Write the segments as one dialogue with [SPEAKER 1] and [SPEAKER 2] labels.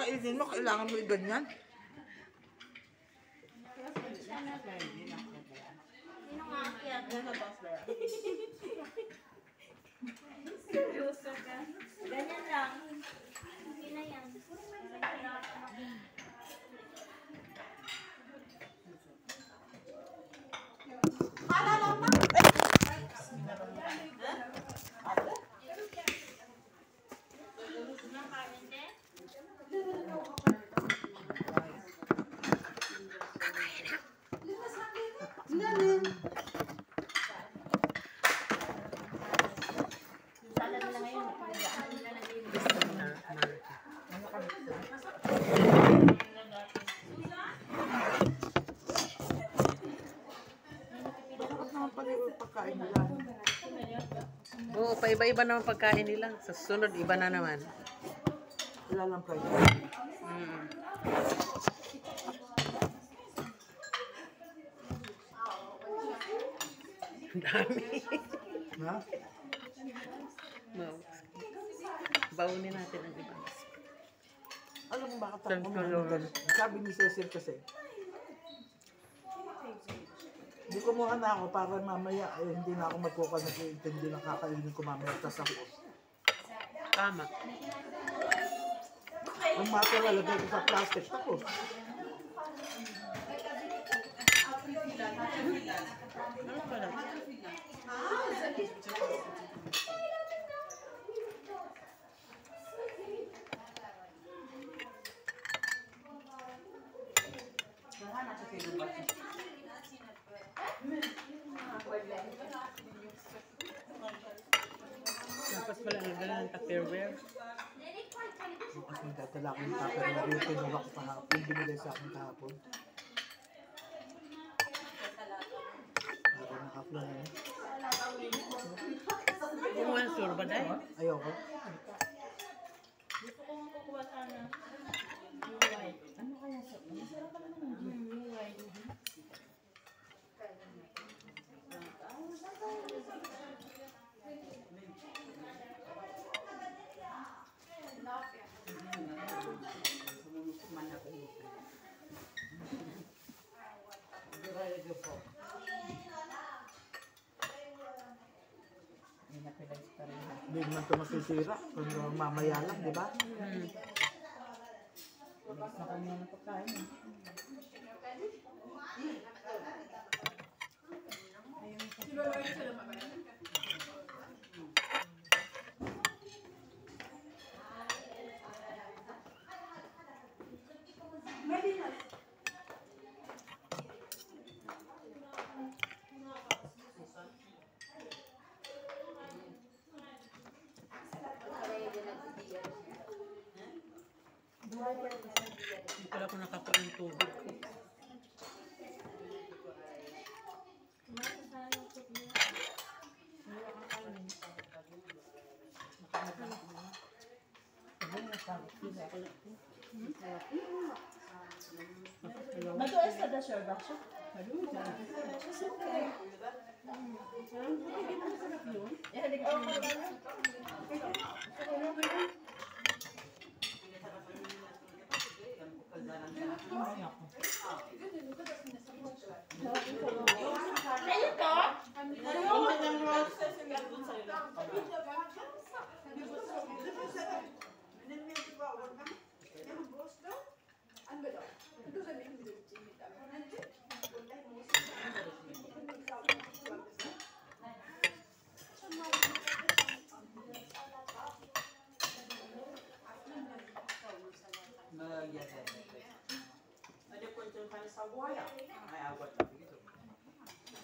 [SPEAKER 1] kakainin mo, kailangan mo i-ganyan.
[SPEAKER 2] Sino nga akyat?
[SPEAKER 3] Seryoso ka.
[SPEAKER 2] Ganyan lang. Hindi na yan.
[SPEAKER 4] Oo, paiba-iba naman pagkain nila. Sa susunod, iba na naman.
[SPEAKER 1] Wala lang kayo.
[SPEAKER 4] Dami.
[SPEAKER 1] Ha?
[SPEAKER 4] Baunin natin ang iba.
[SPEAKER 1] Alam mo bakit ako kumain? Sabi ni Cecil kasi, hindi kumuha na ako para mamaya hindi na ako magkukan nag-iintindi ng kakainin ko mamaya. Tapos ako.
[SPEAKER 4] Tama.
[SPEAKER 1] Ang matira, lagay ko sa plastic. Tapos.
[SPEAKER 4] Ano pala? Dapat pala nagdala ng tupperware.
[SPEAKER 1] Bukas may dadala ko yung tupperware yung kinuha ko kahapon. Yung binigay sa akin kahapon. Para nakapla na yun.
[SPEAKER 4] Kumuha ng surba dahil.
[SPEAKER 1] Ayoko.
[SPEAKER 3] Gusto kong kukuha sana. Yung white. Ano kaya sa masarap pa naman yung white.
[SPEAKER 1] Hindi naman ito masisira. Kung mamaya lang, di ba?
[SPEAKER 3] Sa kanya na pagkain.
[SPEAKER 4] Hindi pala ako nakakuha ng tubig ko.
[SPEAKER 3] Matuas na da sure ba siya?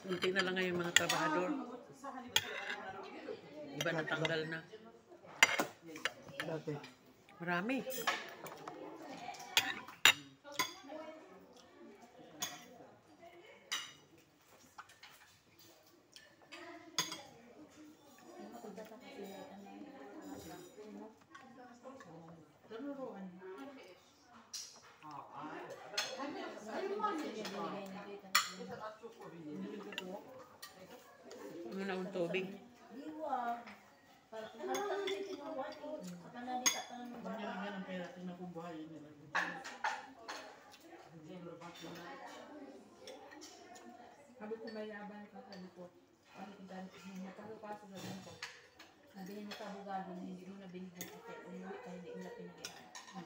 [SPEAKER 4] Kunti na lang ngayon mga trabahador. Iba na tanggal na.
[SPEAKER 1] Dati.
[SPEAKER 4] Marami. Ano na ang tubig?
[SPEAKER 3] Diwa. Para halata na dito yung white. Saka na dito ang
[SPEAKER 1] Yan ang pera natin na kung buhayin nila.
[SPEAKER 3] Sabi ko mayaban ka, sabi ko. Sabi ko dahil magkakaso na lang ko. Sabihin mo sa abogado na hindi mo nabili mo kasi umuwi ka hindi mo na pinagayaan.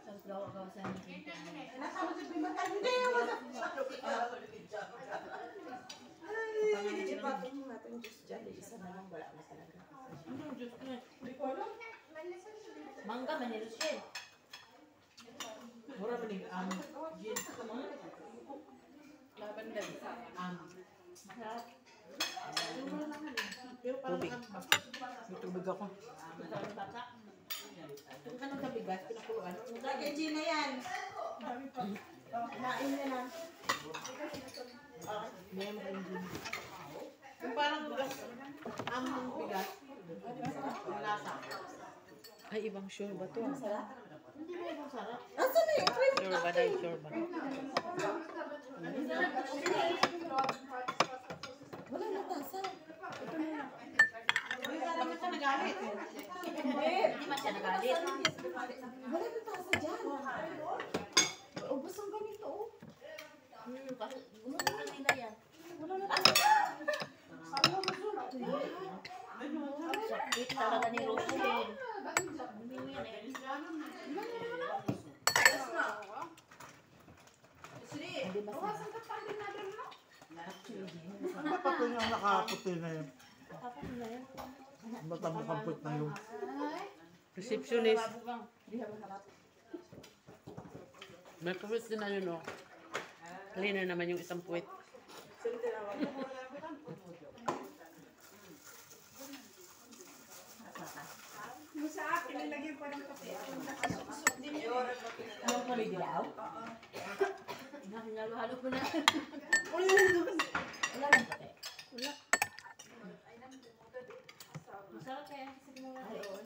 [SPEAKER 3] Tapos gawa-gawa sa amin pinto.
[SPEAKER 5] Ipatong mo natin juice dyan. Isa na lang, wala na talaga.
[SPEAKER 3] Ano yung juice niya? Hindi ko alam. Mangga, manilos siya eh.
[SPEAKER 1] Mura ba yung gin?
[SPEAKER 5] Laban lang.
[SPEAKER 3] Masarap.
[SPEAKER 5] Pero parang
[SPEAKER 4] Tubig.
[SPEAKER 1] May tubig ako.
[SPEAKER 3] Masarap yung tata.
[SPEAKER 5] kung anong kabigas, pinakuluan.
[SPEAKER 2] Lagyan Gina na yan.
[SPEAKER 5] Kumain niya na.
[SPEAKER 1] May mga yung gin.
[SPEAKER 5] Yung parang among bigas. Yung lasa.
[SPEAKER 4] Ay, ibang sure ba to?
[SPEAKER 5] Masarap.
[SPEAKER 3] Hindi ba ibang sarap?
[SPEAKER 5] Asan na yung cream?
[SPEAKER 4] Sure ba dahil sure ba?
[SPEAKER 5] Wala na tasa.
[SPEAKER 2] Hindi ka naman siya nagalit.
[SPEAKER 3] Hindi man siya nagalit.
[SPEAKER 5] Wala na tasa dyan. Ubus ang ganito.
[SPEAKER 3] Kasi gusto na nila yan.
[SPEAKER 5] Wala na tasa.
[SPEAKER 3] Sakit talaga ni Roselyn. Hindi mo yan eh.
[SPEAKER 5] Hindi masarap.
[SPEAKER 1] Dapat ko yung nakaputi na yun.
[SPEAKER 3] Tapos na yan.
[SPEAKER 1] Matamakamput na yung.
[SPEAKER 4] Receptionist.
[SPEAKER 5] Hindi ka masarap.
[SPEAKER 4] May puwit din na yun, oh. Halina naman yung isang puwit.
[SPEAKER 5] Anong palidilaw?
[SPEAKER 3] Hinalo-halo ko na.
[SPEAKER 5] Wala nang pati.
[SPEAKER 3] Masarap kaya kasi mura.
[SPEAKER 5] Ay, oo.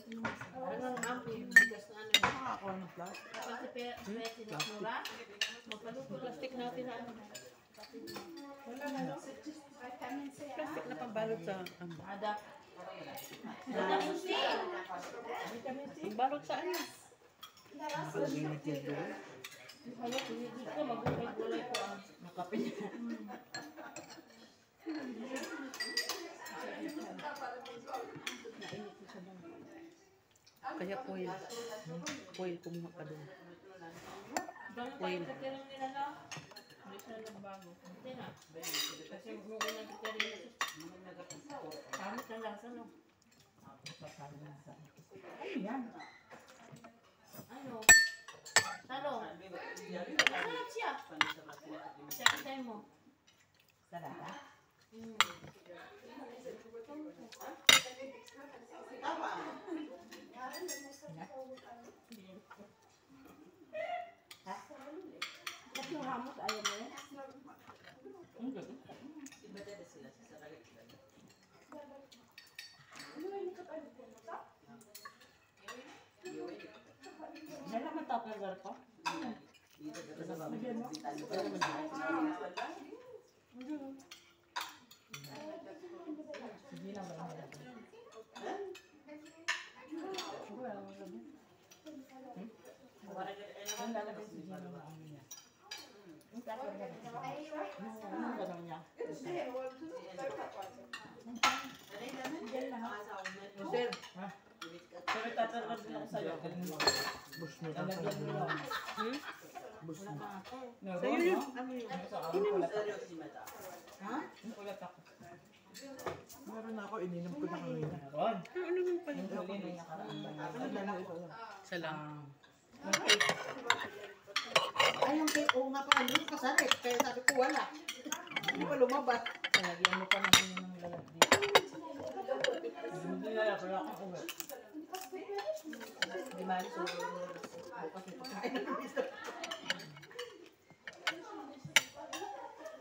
[SPEAKER 3] Parang ang yung bigas na ano.
[SPEAKER 1] Nakakakuha ng flash.
[SPEAKER 3] Kasi pwede na mura. Magpaluto plastic natin na ano.
[SPEAKER 4] Plastic na pambalot sa...
[SPEAKER 3] Ada. Vitamin C.
[SPEAKER 4] Pambalot sa ano?
[SPEAKER 1] Nakalimit yan doon.
[SPEAKER 3] Kaya hindi ko magulay-gulay ko ang
[SPEAKER 5] Nakapin niya.
[SPEAKER 4] Kaya foil. Foil kumuha ka doon.
[SPEAKER 3] Dami tayo katirin nila na. Hindi sila nagbago. Hindi na. Kasi nung unang katirin nila. Kamit na lasa no.
[SPEAKER 5] Ano yan?
[SPEAKER 3] Ano? Talong. Masarap siya. Siya katay mo.
[SPEAKER 5] Sarap. Ba't yung hamot ayaw mo yan?
[SPEAKER 3] Hindi.
[SPEAKER 5] Yan naman tupperware ko. Hindi na ba yung ang lalagay si Gino na ano niya. Yung tupperware. Yung gano'n niya. Diyan lahat. Sir, ha? Pero tupperware din ako sa'yo.
[SPEAKER 1] Bus mo lang
[SPEAKER 5] Lalagyan mo
[SPEAKER 1] sa
[SPEAKER 5] yun.
[SPEAKER 1] bus mo.
[SPEAKER 5] Meron,
[SPEAKER 4] Sa'yo yun.
[SPEAKER 5] no? Sa akin, kulat ako.
[SPEAKER 2] Ha?
[SPEAKER 5] Yung kulat ako.
[SPEAKER 1] Meron na ako, ininom ko na kanina.
[SPEAKER 5] Meron.
[SPEAKER 4] Ano naman pa yun?
[SPEAKER 5] Yung huli na nakaraan ba yun?
[SPEAKER 1] Ano na lang ito lang.
[SPEAKER 4] Isa lang.
[SPEAKER 5] Yung cake.
[SPEAKER 2] Ay, yung cake, oo nga pa, ano, kasarap. Kaya sabi ko, wala. Hindi pa lumabas.
[SPEAKER 5] Lagyan mo pa naman yung lalag dito. Hindi na yan, wala akong uwi. Di malis, bukas ito kain ng isa.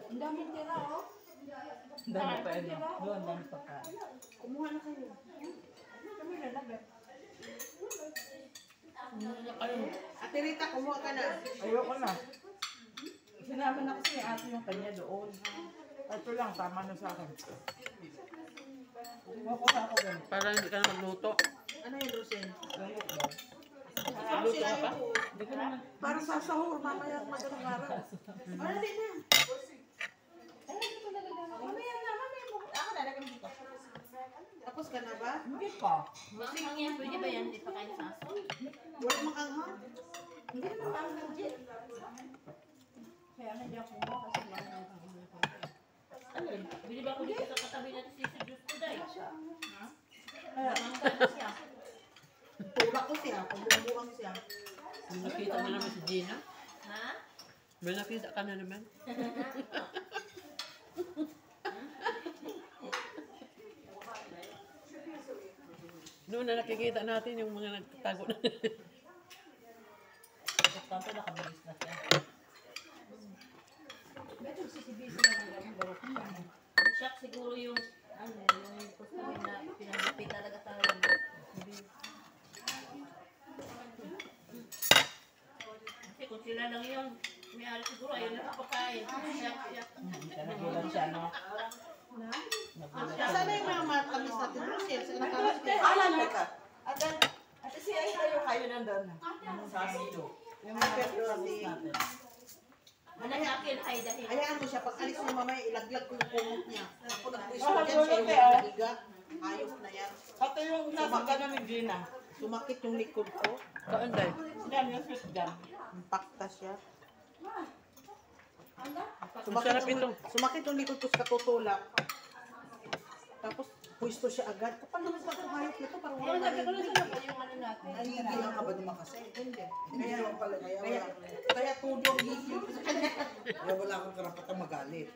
[SPEAKER 2] Ang daming tira, oh.
[SPEAKER 5] Ang dami pa yun. Doon, ang dami pa ka.
[SPEAKER 2] Kumuha na kayo.
[SPEAKER 5] Kami lalagay.
[SPEAKER 2] Ate Rita, kumuha ka na.
[SPEAKER 1] Ayoko na.
[SPEAKER 5] Sinama na kasi ni ate yung kanya doon.
[SPEAKER 1] Ito lang, tama na sa akin.
[SPEAKER 5] Kukuha ako ganun.
[SPEAKER 4] Para hindi ka na magluto.
[SPEAKER 2] Ano yung Lucen?
[SPEAKER 5] Gamot daw.
[SPEAKER 2] Ano sila
[SPEAKER 4] ka pa?
[SPEAKER 2] yun?
[SPEAKER 5] Hindi ko naman.
[SPEAKER 1] Para sa sahur, mamaya magandang araw.
[SPEAKER 2] Ano din na? Mamaya na, mamaya mo. Ako na, lagyan mo dito. Tapos ka na ba?
[SPEAKER 5] Hindi pa.
[SPEAKER 3] Ang yan, pwede ba yan? Hindi pa kayo sa aso?
[SPEAKER 2] Wala makanghang? Hindi naman parang legit.
[SPEAKER 5] Kaya na di ako kumuha kasi wala nang
[SPEAKER 3] Ano yun? Bili ba ako dito sa katabi natin si Juice Kuday? Ha?
[SPEAKER 5] Kaya,
[SPEAKER 3] Mangga na siya.
[SPEAKER 2] Tulak ko siya, pagbubuhang siya.
[SPEAKER 4] May nakita na naman si Gina.
[SPEAKER 3] Ha?
[SPEAKER 4] May nakita ka na naman. Noon na nakikita natin yung mga nagtatago na.
[SPEAKER 5] importante nakabilis na siya. Medyo sisibisi na nila ang laro ko yan.
[SPEAKER 3] Shock siguro yung customer na pinagupit talaga sa kasi kung sila lang yun, may-ari siguro ayaw na kapakain. Shock.
[SPEAKER 5] Kaya nagulan siya, no? Nagulan siya.
[SPEAKER 2] Sana yung mga matamis natin, Lucien, sa nakarating.
[SPEAKER 5] Alam mo ka. Ate siya ay kayo nandun. Sa silo. Yung mga pepperoni natin.
[SPEAKER 3] Ano sa akin, ay dahil.
[SPEAKER 2] Hayaan mo siya, pag alis mo mamaya, ilaglag ko yung kumot niya. Ako nag-push
[SPEAKER 5] Ah,
[SPEAKER 2] ko dyan, siya yung
[SPEAKER 5] gulot eh, ah.
[SPEAKER 2] nahiga. Ayos na yan.
[SPEAKER 5] Pati yung nasa gano'n ni Gina.
[SPEAKER 2] Sumakit yung likod ko.
[SPEAKER 4] Saan dahil?
[SPEAKER 5] Yan, yung sweet jam.
[SPEAKER 2] Impacta siya.
[SPEAKER 4] Masarap ito.
[SPEAKER 2] Sumakit yung likod ko sa katutulak. Tapos, pwesto siya agad. Kapag naman sa hayop na to, parang wala narinig.
[SPEAKER 3] yung ano natin.
[SPEAKER 2] Nahihigilan ka ba naman kasi? Hindi. Kaya tudong gigil sa kanya.
[SPEAKER 1] Kaya wala akong karapatang magalit.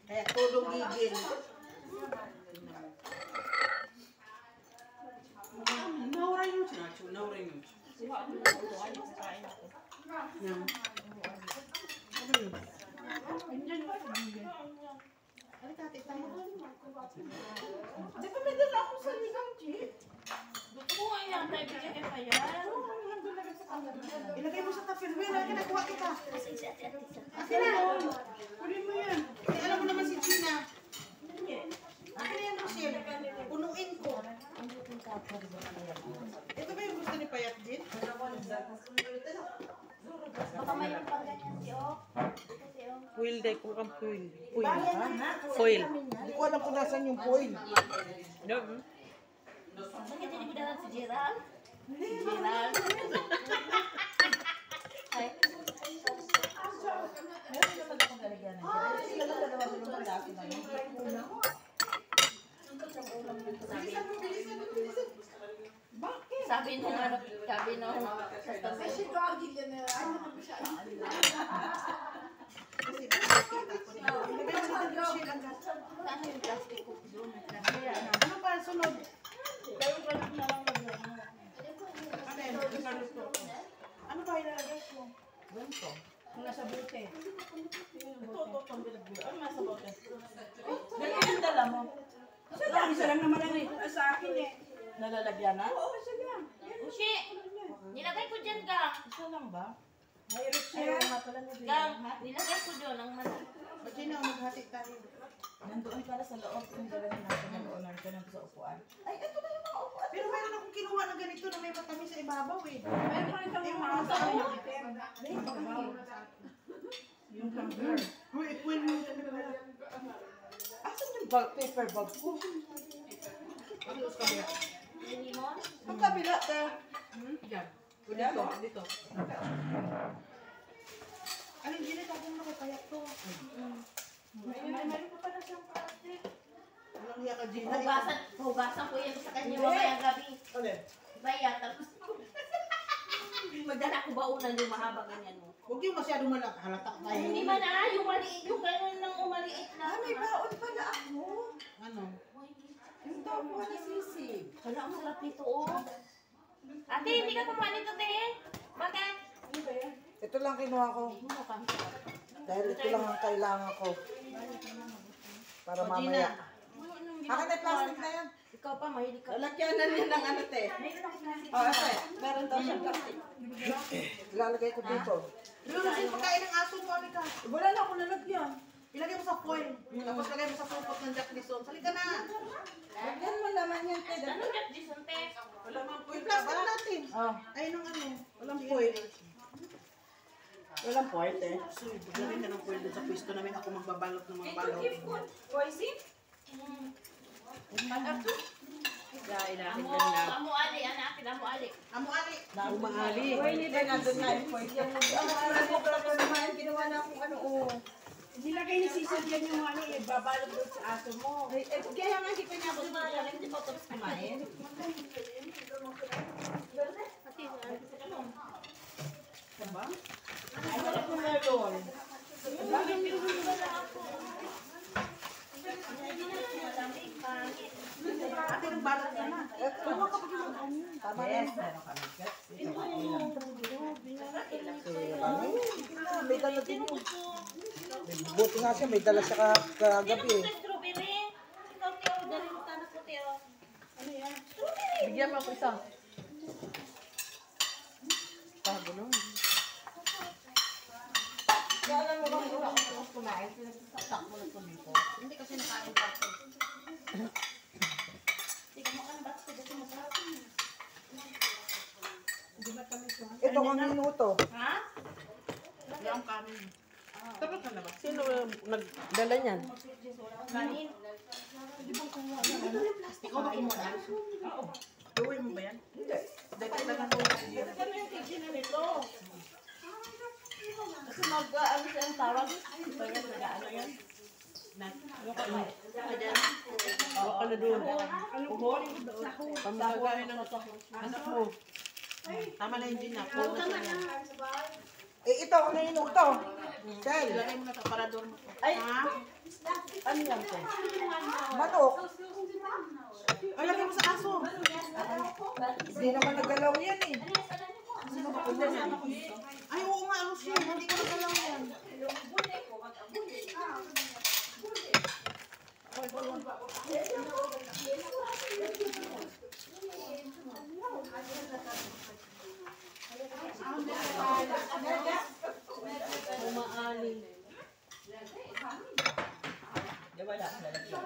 [SPEAKER 2] Kaya tudong gigil. Ano tati tayo? Di ba may dala ako sa ligang, Chi?
[SPEAKER 3] Gusto ko nga yan, tayo bigyan pa yan.
[SPEAKER 2] Ilagay mo sa tupperware, lagi nakuha kita. Akin na. Kunin mo yan. Kasi alam mo naman si Gina. Akin na yan, Rochelle. Punuin ko. Ito ba yung gusto ni Payat din?
[SPEAKER 3] Baka mayroon pang ganyan si O.
[SPEAKER 4] Foil day kung ang foil. Foil.
[SPEAKER 2] Ha?
[SPEAKER 4] Foil.
[SPEAKER 2] Hindi ko alam kung nasan yung foil.
[SPEAKER 4] No.
[SPEAKER 3] Bakit hindi bidahan si Gerald? Gerald? Ay,
[SPEAKER 5] Meron naman akong galigyan na siya. Sila lang dalawa sa lumang laki na yun.
[SPEAKER 3] sabi nung ano, sabi nung customer.
[SPEAKER 2] Kasi nakikita ko niya. Ilagay mo natin Rochelle agad.
[SPEAKER 3] Ano yung plastic ko doon?
[SPEAKER 2] Ano pa sunod? Ano ba ilalagay ko?
[SPEAKER 5] Ganito. Kung nasa bote. Ito, ano nasa bote? Dali yung dala mo. Isa lang naman ang ito sa akin eh. Nalalagyan na? Oo, isa lang.
[SPEAKER 3] Ushi! Nilagay ko dyan, Gang.
[SPEAKER 5] Isa lang ba? Mayroon siya. Ayaw nga pala na
[SPEAKER 3] Gang, nilagay ko dyan ang mali.
[SPEAKER 2] Ba't yun ang maghati tayo?
[SPEAKER 5] Nandoon pala sa loob kung dala natin ng owner ko sa upuan. Ay, ito na yung mga upuan.
[SPEAKER 2] Pero mayroon akong kinuha na ganito na may matamis sa ibabaw eh.
[SPEAKER 5] Mayroon pa rin kang mga sa iyo. Yung camper.
[SPEAKER 2] Uy, ipuin mo yung talaga.
[SPEAKER 5] Asan yung paper bag ko?
[SPEAKER 2] Ano sa kabila?
[SPEAKER 3] Yung limon?
[SPEAKER 5] Ang kabila ka.
[SPEAKER 2] Diyan.
[SPEAKER 5] Dito, dito.
[SPEAKER 2] Alin, ginit ako na kaya to.
[SPEAKER 5] Mayroon pa pala siyang plastic.
[SPEAKER 2] Walang hiya ka, Gina.
[SPEAKER 3] Hugasan ko yan sa kanya mamayang gabi.
[SPEAKER 5] Ulit.
[SPEAKER 3] Baya, tapos magdala ko baunan yung mahaba ganyan mo.
[SPEAKER 2] Huwag yung masyadong malak. Halata tayo.
[SPEAKER 3] Hindi man yung maliit, yung gano'n lang umaliit na.
[SPEAKER 5] Ah, may baon pala ako.
[SPEAKER 2] Ano?
[SPEAKER 5] Yung tao ko na sisig.
[SPEAKER 3] Wala, ang sarap nito, oh. Ate, hindi ka kumain ito, te. Bakit?
[SPEAKER 1] Ito lang kinuha ko.
[SPEAKER 3] Mukhang
[SPEAKER 1] Dahil ito lang ang kailangan ko. Para
[SPEAKER 2] O,
[SPEAKER 1] mamaya.
[SPEAKER 2] Gina.
[SPEAKER 1] Akin na plastic na yan.
[SPEAKER 3] ikaw pa, mahilig ka.
[SPEAKER 5] Lalagyan na niya ng ano, te. Oh, ate. Meron daw siyang plastic.
[SPEAKER 1] Ilalagay ko dito.
[SPEAKER 2] Lulusin pagkain ng aso mo, Alika.
[SPEAKER 5] Wala na ako nalagyan.
[SPEAKER 2] Ilagay mo sa foil. Tapos lagay mo sa supot ng Jack Dison. Salika na.
[SPEAKER 5] Lagyan mo naman yan, te.
[SPEAKER 3] Ano kat disante?
[SPEAKER 2] Wala mang foil. Yung plastic natin.
[SPEAKER 5] Oh,
[SPEAKER 2] Ay, nung ano.
[SPEAKER 5] walang foil. Walang foil, te.
[SPEAKER 2] So, lagay ka ng foil dun sa pwesto namin. Ako magbabalot ng mga balot.
[SPEAKER 3] Poison? Amo ali, anak, amo ali.
[SPEAKER 2] Amo ali.
[SPEAKER 4] Umaali.
[SPEAKER 5] Hindi ba nandun na yung foil? Ginawa na akong ano, oh.
[SPEAKER 6] Nilagay ni Cecil dyan yung ano, babalot doon sa aso mo.
[SPEAKER 5] Kaya nga, hindi pa niya ako sumagal. Hindi pa tapos kumain. Diba? Ay, wala ko meron.
[SPEAKER 2] Ate, ng balot niya na.
[SPEAKER 5] Yes, meron kami.
[SPEAKER 1] May dala din yun. Buti nga siya, may dala siya kagabi eh.
[SPEAKER 3] Strawberry. Ikaw, Teo, dali mo tanak ko, Teo.
[SPEAKER 4] Bigyan mo ako isa. Bago nun.
[SPEAKER 5] Kaya alam mo bang wala ko kumain? Pinagsasak mo na dito.
[SPEAKER 2] Hindi kasi nakain pa ako.
[SPEAKER 1] Ito ang minuto.
[SPEAKER 3] Ha?
[SPEAKER 2] Wala ang kanin. Tapos ka na ba?
[SPEAKER 4] Sino nagdala niyan?
[SPEAKER 3] Kanin.
[SPEAKER 2] Ikaw ba kumuha? Oo. Gawin mo ba yan? Hindi. Dagdag lang ako.
[SPEAKER 5] Kami yung kitchen na nito. Kasi mag-ano siya ang tawag. Pagkat nag-ano yan.
[SPEAKER 4] Huwag ka na doon. Pamagagawin ng anak mo.
[SPEAKER 2] Tama na yung gin na. Puro na siya yan.
[SPEAKER 1] Eh, ito ang minuto. Sel,
[SPEAKER 2] Ilagay mo na sa parador mo.
[SPEAKER 5] Ay! Ano yan po?
[SPEAKER 1] manok.
[SPEAKER 2] Ay, lagay mo sa aso.
[SPEAKER 1] Hindi naman nagalaw yan eh.
[SPEAKER 2] Ay, oo nga, ano siya. Hindi ko nagalaw yan.
[SPEAKER 4] Umaali.
[SPEAKER 5] Di ba wala? Lalagyan.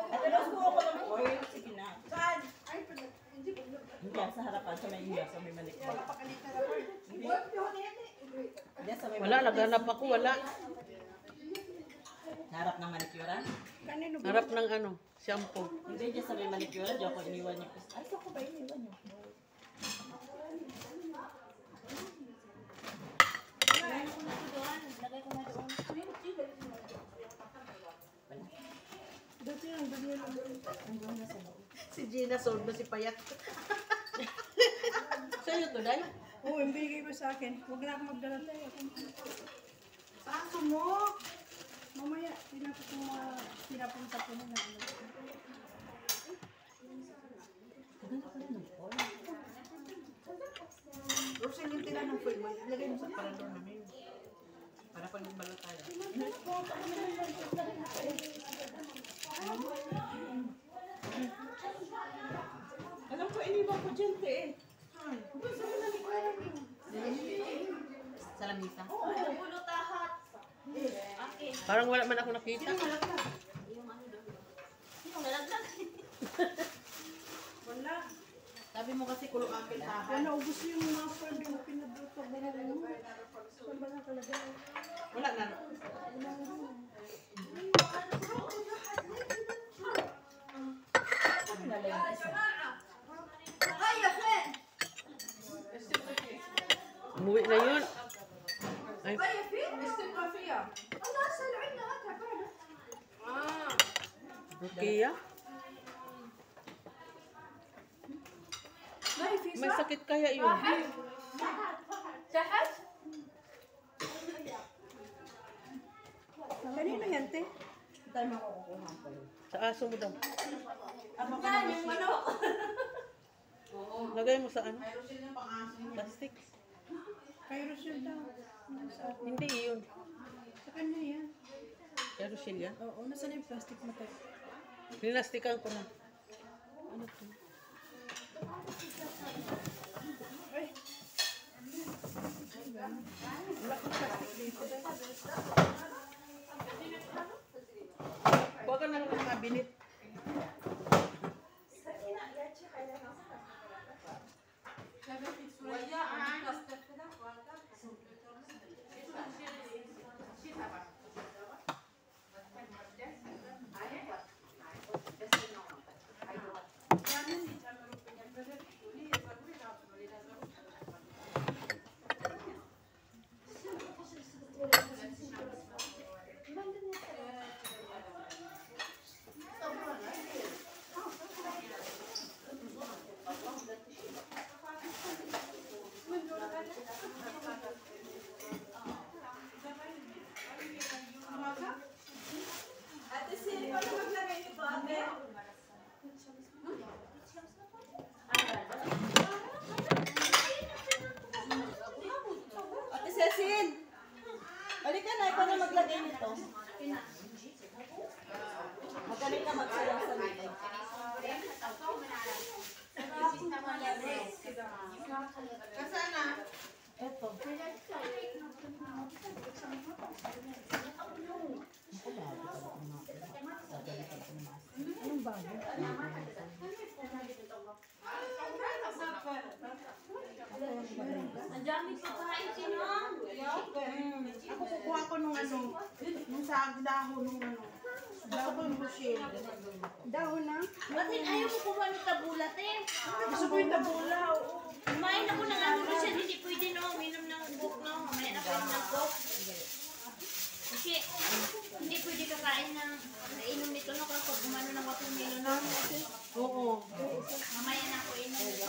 [SPEAKER 5] At alas ko ako ng oil. Sige na. Saan? Hindi, sa harapan. Sa may iya. Sa may malikot. Hindi, sa may
[SPEAKER 4] Wala, naghanap ako. Wala.
[SPEAKER 5] Harap ng manicure.
[SPEAKER 4] Harap ng ano, shampoo.
[SPEAKER 5] Hindi, dyan sa may manicure. Diyan ko iniwan niyo. Ay, saan ko ba iniwan niyo?
[SPEAKER 3] Lagay ko na doon.
[SPEAKER 2] Si Gina sold na si Payat.
[SPEAKER 4] Sa'yo to, Day?
[SPEAKER 6] Oo, yung binigay mo sa akin. Huwag na ako magdala tayo.
[SPEAKER 2] Sa aso mo.
[SPEAKER 6] Mamaya, pinapunta ko na ano.
[SPEAKER 2] Rosel, yung tila ng foil mo. Ilagay mo sa parador namin. Para pag nagbalot tayo.
[SPEAKER 5] Alam ko, iniwan ko dyan, te.
[SPEAKER 2] Sa lamisa.
[SPEAKER 3] Oo, bulo tahat. Okay.
[SPEAKER 4] Parang wala man ako nakita.
[SPEAKER 3] Yung nalaglag.
[SPEAKER 6] Wala.
[SPEAKER 2] Sabi mo kasi kulong apil
[SPEAKER 6] Kaya
[SPEAKER 2] tahan.
[SPEAKER 6] naubos yung mga friend yung pinabluto mo. Saan ba nakalagay?
[SPEAKER 2] Wala na.
[SPEAKER 4] Umuwi na yun. Ay, Rukia? May sakit kaya yun.
[SPEAKER 6] Kanino yan, te?
[SPEAKER 5] Tayo makukuha ko.
[SPEAKER 4] Sa aso mo daw.
[SPEAKER 3] Yan, yung manok.
[SPEAKER 4] Lagay mo sa ano? Plastic.
[SPEAKER 6] Kay Rochelle daw.
[SPEAKER 4] Hindi yun.
[SPEAKER 6] Sa kanya yan.
[SPEAKER 4] Pero siya.
[SPEAKER 6] Oo, nasaan yung plastic mo, te?
[SPEAKER 4] Linastikan ko na.
[SPEAKER 6] Ano to? Ay.
[SPEAKER 5] to. Magaling ka magsayaw sa likod.
[SPEAKER 2] Kasana?
[SPEAKER 5] Eto.
[SPEAKER 6] Anong bago?
[SPEAKER 3] Ang dami pa kain sino?
[SPEAKER 2] Ako kukuha ko nung ano, nung sa dahon nung ano. Gusto ko yung Rochelle.
[SPEAKER 6] Dahon na?
[SPEAKER 3] Bakit ayaw mo kumuha ng tabulat eh?
[SPEAKER 2] Gusto ko yung tabula, oo.
[SPEAKER 3] Kumain ako ng ano siya, hindi pwede no, uminom ng coke no, mamaya na kain ng coke. Kasi hindi pwede kakain ng nainom nito no, kapag umano ng watermelon no.
[SPEAKER 5] Oo.
[SPEAKER 3] Mamaya na ako inom nito.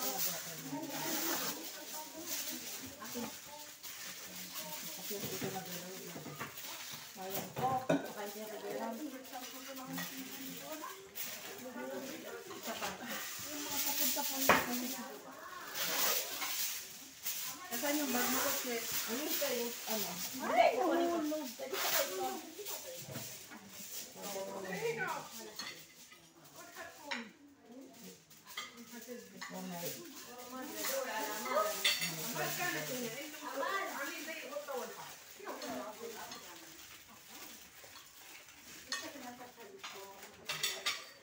[SPEAKER 2] Nasaan yung bag mo kasi?
[SPEAKER 5] Ay, nahulog.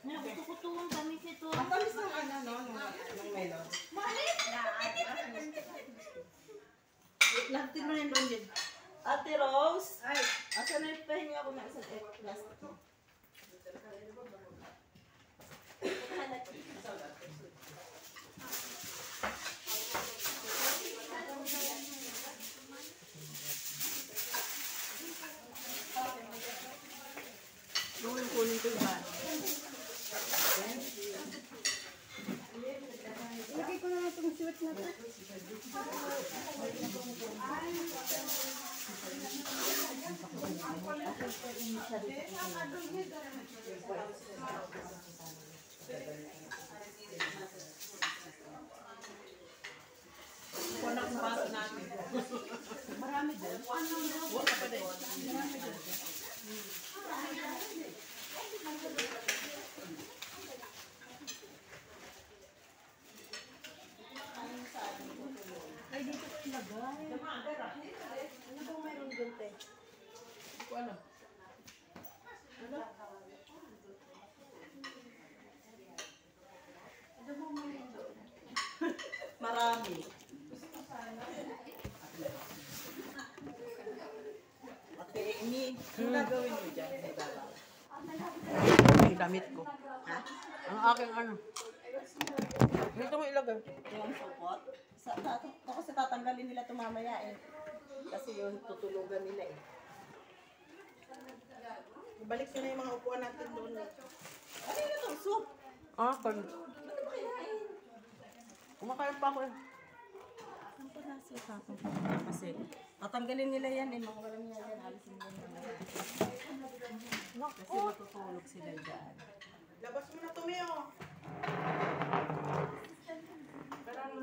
[SPEAKER 3] Nakutukutuhan kami nito.
[SPEAKER 2] Ang tamis ng ano, no? Nung melon. Lahatin mo na yung doon din.
[SPEAKER 5] Ate Rose, asan na yung pahinga ako ng isang plastic?
[SPEAKER 2] Yung kunin ko yung bag.
[SPEAKER 6] Ilagay ko na lang itong sweet na to.
[SPEAKER 2] Kuha na kung baso natin.
[SPEAKER 6] Marami din.
[SPEAKER 2] Wala pa din.
[SPEAKER 6] Ay, dito ko ilagay. Ano bang mayroon doon, te?
[SPEAKER 2] Hindi ko alam.
[SPEAKER 6] Ano bang mayroon doon?
[SPEAKER 5] Marami. Ate Amy, ano gagawin mo dyan?
[SPEAKER 4] Yung damit ko. Ang aking ano. Dito mo ilagay.
[SPEAKER 5] Yung supot. Kasi tatanggalin nila ito mamaya eh. Kasi yung tutulugan nila eh.
[SPEAKER 2] Balik ko na yung mga upuan natin doon.
[SPEAKER 5] Ano yun itong soup?
[SPEAKER 4] Ah, pag
[SPEAKER 5] Ano ba kinain?
[SPEAKER 4] kumakain pa ako eh.
[SPEAKER 5] Ang panasi tapos. Kasi tatanggalin nila yan eh. Mga walang yan yan. Alisin nila yan. Kasi matutulog sila dyan.
[SPEAKER 2] Labas mo na Tumeo. Parang